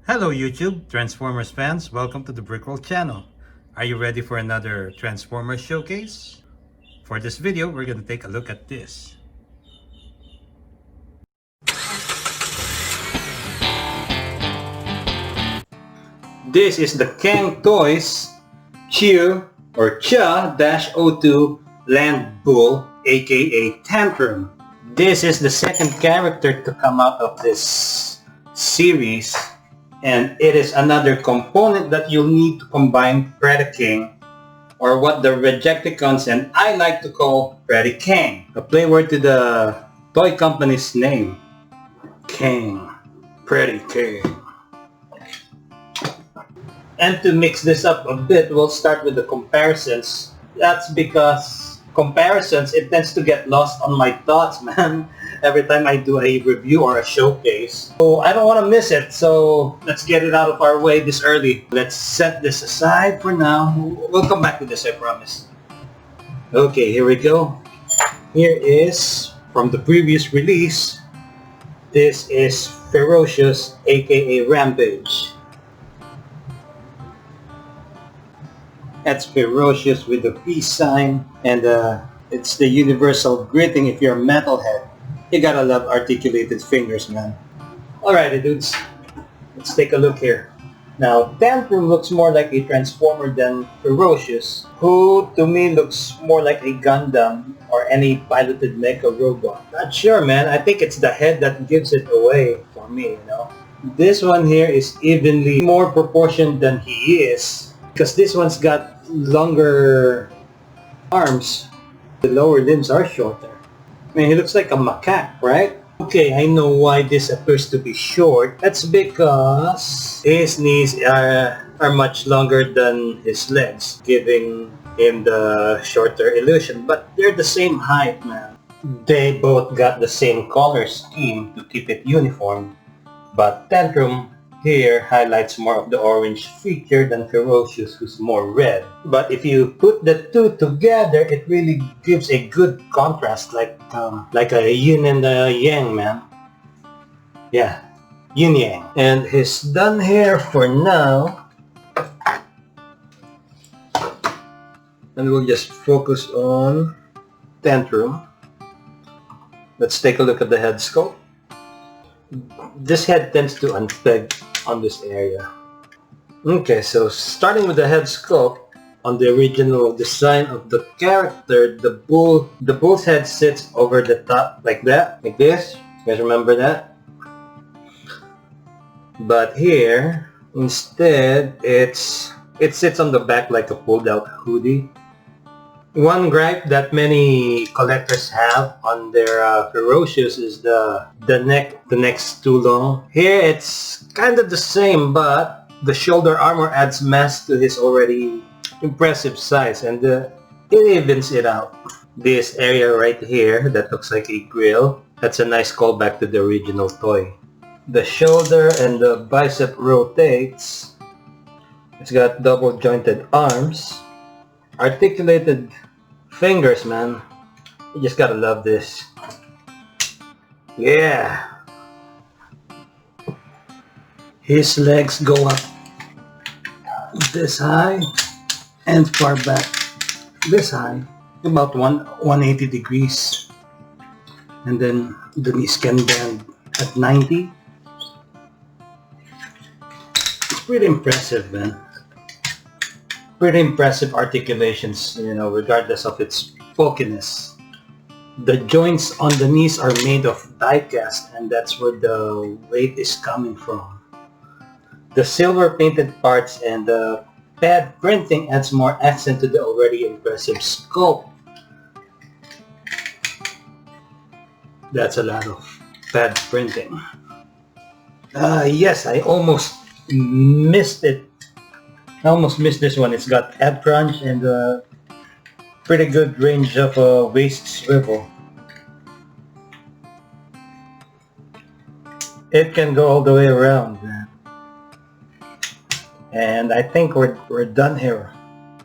Hello YouTube, Transformers fans, welcome to the Brickroll channel. Are you ready for another Transformers showcase? For this video, we're going to take a look at this. This is the CangToys Chiyou or Chiyou-02 LandBull, aka Tantrum. This is the second character to come out of this series, and it is another component that you'll need to combine Preda King, or what the Rejecticons and I like to call Preda Cang, a play word to the toy company's name, Cang, Preda King. And to mix this up a bit, we'll start with the comparisons. That's because comparisons, it tends to get lost on my thoughts, man, every time I do a review or a showcase. So I don't want to miss it, so let's get it out of our way this early. Let's set this aside for now. We'll come back to this, I promise. Okay, here we go. Here is, from the previous release, this is Ferocius, aka Rampage. That's Ferocius with the peace sign, and it's the universal greeting if you're a metalhead. You gotta love articulated fingers, man. Alrighty, dudes. Let's take a look here. Now, Tantrum looks more like a Transformer than Ferocius, who to me looks more like a Gundam or any piloted mecha robot. Not sure, man. I think it's the head that gives it away for me, you know. This one here is evenly more proportioned than he is, because this one's got longer arms. The lower limbs are shorter. I mean, he looks like a macaque, right? Okay, I know why this appears to be short. That's because his knees are much longer than his legs, giving him the shorter illusion. But they're the same height, man. They both got the same color scheme to keep it uniform. But Tantrum here highlights more of the orange feature than Ferocius, who's more red. But if you put the two together, it really gives a good contrast, like a yin and a yang, man. Yeah, yin yang. And he's done here for now. And we'll just focus on Tantrum. Let's take a look at the head sculpt. This head tends to unpeg on this area. Okay, so starting with the head sculpt, on the original design of the character, the bull's head sits over the top like that, like this. You guys remember that? But here, instead, it sits on the back like a pulled out hoodie. One gripe that many collectors have on their Ferocius is the neck. The neck's too long. Here it's kind of the same, but the shoulder armor adds mass to his already impressive size, and it evens it out. This area right here that looks like a grill, that's a nice callback to the original toy. The shoulder and the bicep rotates. It's got double jointed arms. Articulated fingers, man. You just gotta love this. Yeah. His legs go up this high and far back this high, about 180 degrees. And then the knees can bend at 90. It's pretty impressive, man. Pretty impressive articulations, you know, regardless of its bulkiness. The joints on the knees are made of die-cast, and that's where the weight is coming from. The silver painted parts and the pad printing adds more accent to the already impressive sculpt. That's a lot of pad printing. Yes, I almost missed it. I almost missed this one. It's got ab crunch and a pretty good range of waist swivel. It can go all the way around, man. And I think we're done here.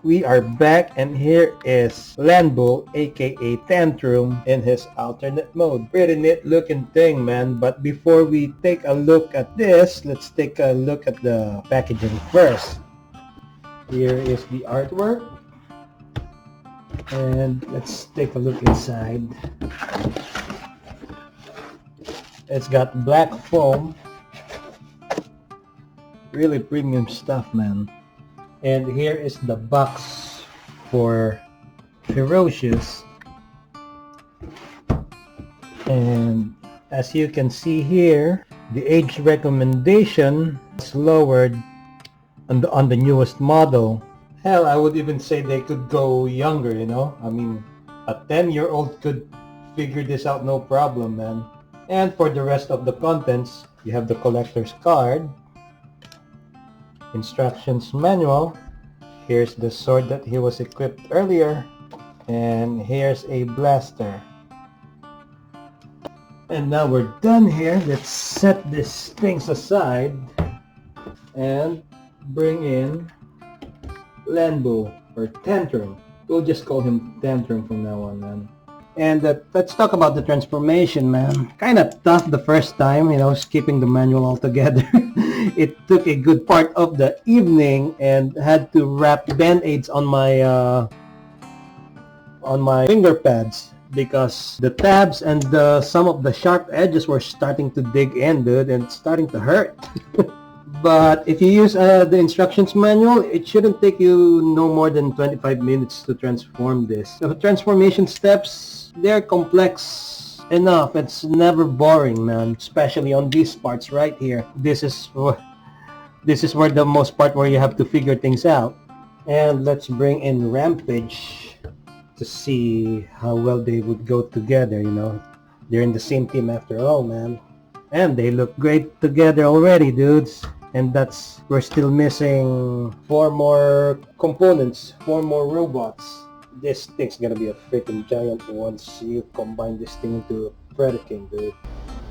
We are back, and here is LandBull, aka Tantrum, in his alternate mode. Pretty neat looking thing, man. But before we take a look at this, let's take a look at the packaging first. Here is the artwork, and let's take a look inside. It's got black foam, really premium stuff, man. And here is the box for Ferocius. And as you can see here, the age recommendation is lowered on the newest model. Hell, I would even say they could go younger, you know? I mean, a 10-year-old could figure this out no problem, man. And for the rest of the contents, you have the collector's card, instructions manual, here's the sword that he was equipped earlier, and here's a blaster. And now we're done here. Let's set these things aside and bring in LandBull, or Tantrum. We'll just call him Tantrum from now on, man. And let's talk about the transformation, man. Kind of tough the first time, you know, skipping the manual altogether. It took a good part of the evening, and had to wrap band-aids on my finger pads because the tabs and some of the sharp edges were starting to dig in, dude, and it's starting to hurt. But if you use the instructions manual, it shouldn't take you no more than 25 minutes to transform this. The transformation steps, they're complex enough. It's never boring, man, especially on these parts right here. This is where the most part where you have to figure things out. And let's bring in Rampage to see how well they would go together, you know. They're in the same team after all, man. And they look great together already, dudes. And we're still missing 4 more components, 4 more robots. This thing's gonna be a freaking giant once you combine this thing into a Preda King, dude.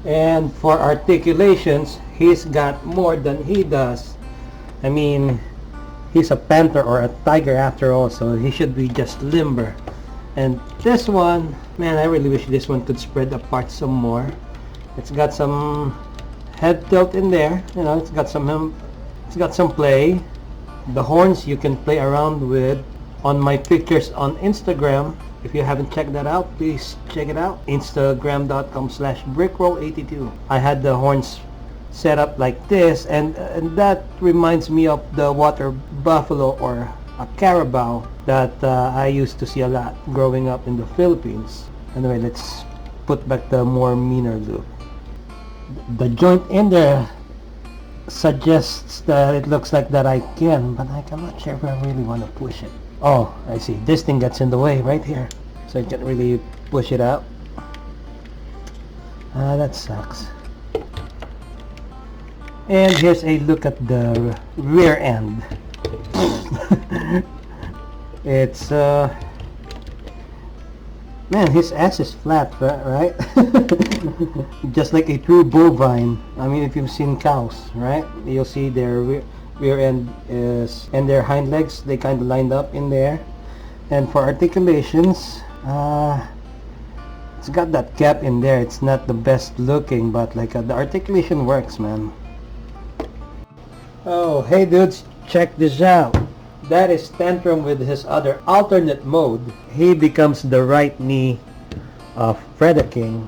And for articulations, he's got more than he does. I mean, he's a panther or a tiger after all, so he should be just limber. And this one, man, I really wish this one could spread apart some more. It's got some head tilt in there, you know, it's got some play. The horns you can play around with. On my pictures on Instagram, if you haven't checked that out, please check it out. Instagram.com/brickroll82. I had the horns set up like this, and that reminds me of the water buffalo or a carabao that I used to see a lot growing up in the Philippines. Anyway, let's put back the more meaner look. The joint in there suggests that it looks like that I can, but I'm not sure if I really want to push it. Oh, I see. This thing gets in the way right here, so I can't really push it out. That sucks. And here's a look at the rear end. It's man, his ass is flat, right? Just like a true bovine. I mean, if you've seen cows, right? You'll see their rear end is, and their hind legs, they kind of lined up in there. And for articulations, it's got that gap in there. It's not the best looking, but like the articulation works, man. Oh, hey dudes, check this out. That is Tantrum with his other alternate mode. He becomes the right knee of Preda King.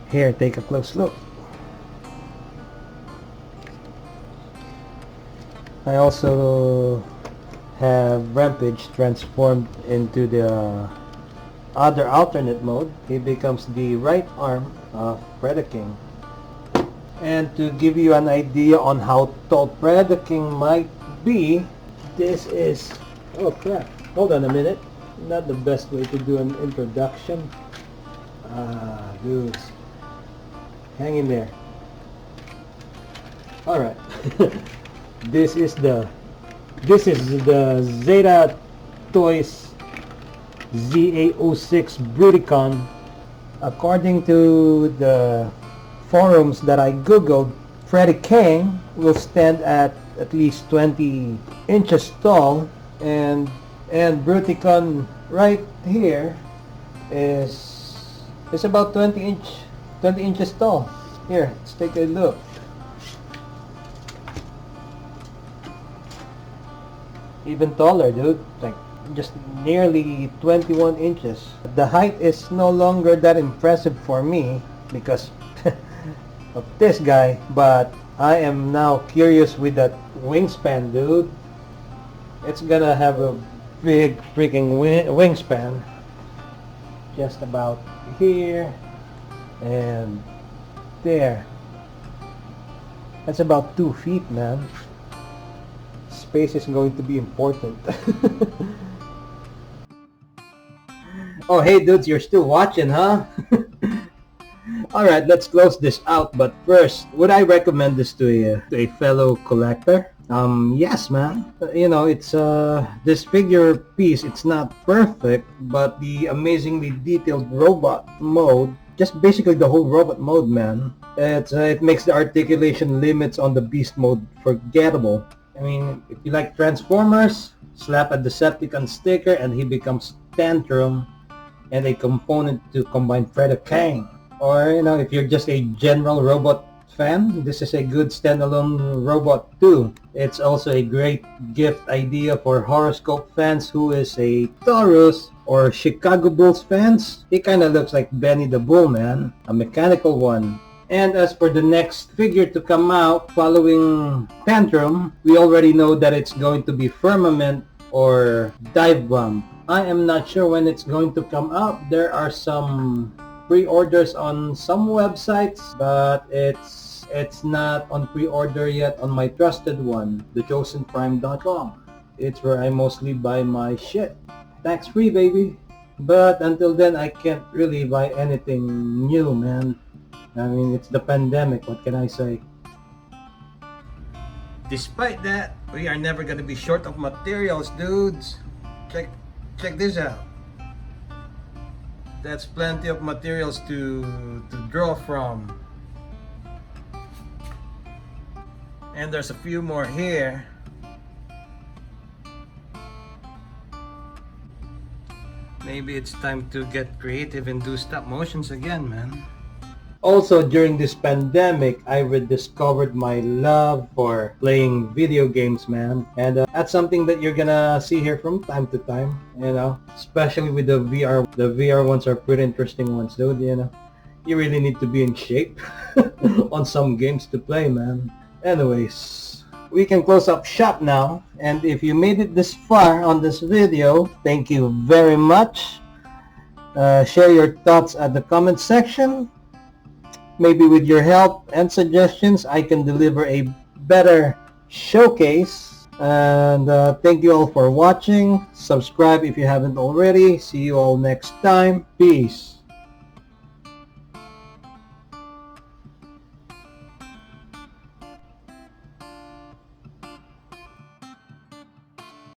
Here, take a close look. I also have Rampage transformed into the other alternate mode. He becomes the right arm of Preda King. And to give you an idea on how tall Preda King might be, this is, oh crap, hold on a minute, not the best way to do an introduction. Dudes, hang in there. Alright. This is the Zeta Toys ZA06 Bruticon. According to the forums that I googled, Preda King will stand at least 20 inches tall, and And Bruticon right here is about 20 inches tall. Here, let's take a look. Even taller, dude. Like just nearly 21 inches. The height is no longer that impressive for me because of this guy, but I am now curious with that wingspan, dude. It's gonna have a big freaking wingspan. Just about here and there. That's about 2 feet, man. Space is going to be important. Oh, hey dudes, you're still watching, huh? Alright, let's close this out, but first, would I recommend this to a fellow collector? Yes, man. You know, it's this figure piece, it's not perfect, but the amazingly detailed robot mode, just basically the whole robot mode, man, it makes the articulation limits on the beast mode forgettable. I mean, if you like Transformers, slap a Decepticon sticker and he becomes Tantrum and a component to Combine Preda Cang. Or, you know, if you're just a general robot fan, this is a good standalone robot too. It's also a great gift idea for horoscope fans who is a Taurus or Chicago Bulls fans. He kinda looks like Benny the Bull, man. A mechanical one. And as for the next figure to come out following Tantrum, we already know that it's going to be Firmament or Dive Bomb. I am not sure when it's going to come out. There are some pre-orders on some websites, but it's not on pre-order yet on my trusted one, thechosenprime.com. It's where I mostly buy my shit. Tax free, baby. But until then, I can't really buy anything new, man. I mean, it's the pandemic, what can I say? Despite that, we are never gonna be short of materials, dudes. Check this out. That's plenty of materials to draw from. And there's a few more here. Maybe it's time to get creative and do stop motions again, man. Also, during this pandemic, I rediscovered my love for playing video games, man. And that's something that you're gonna see here from time to time, you know. Especially with the VR. The VR ones are pretty interesting ones, dude, you know. You really need to be in shape on some games to play, man. Anyways, we can close up shop now. And if you made it this far on this video, thank you very much. Share your thoughts at the comment section. Maybe with your help and suggestions, I can deliver a better showcase. And thank you all for watching. Subscribe if you haven't already. See you all next time. Peace.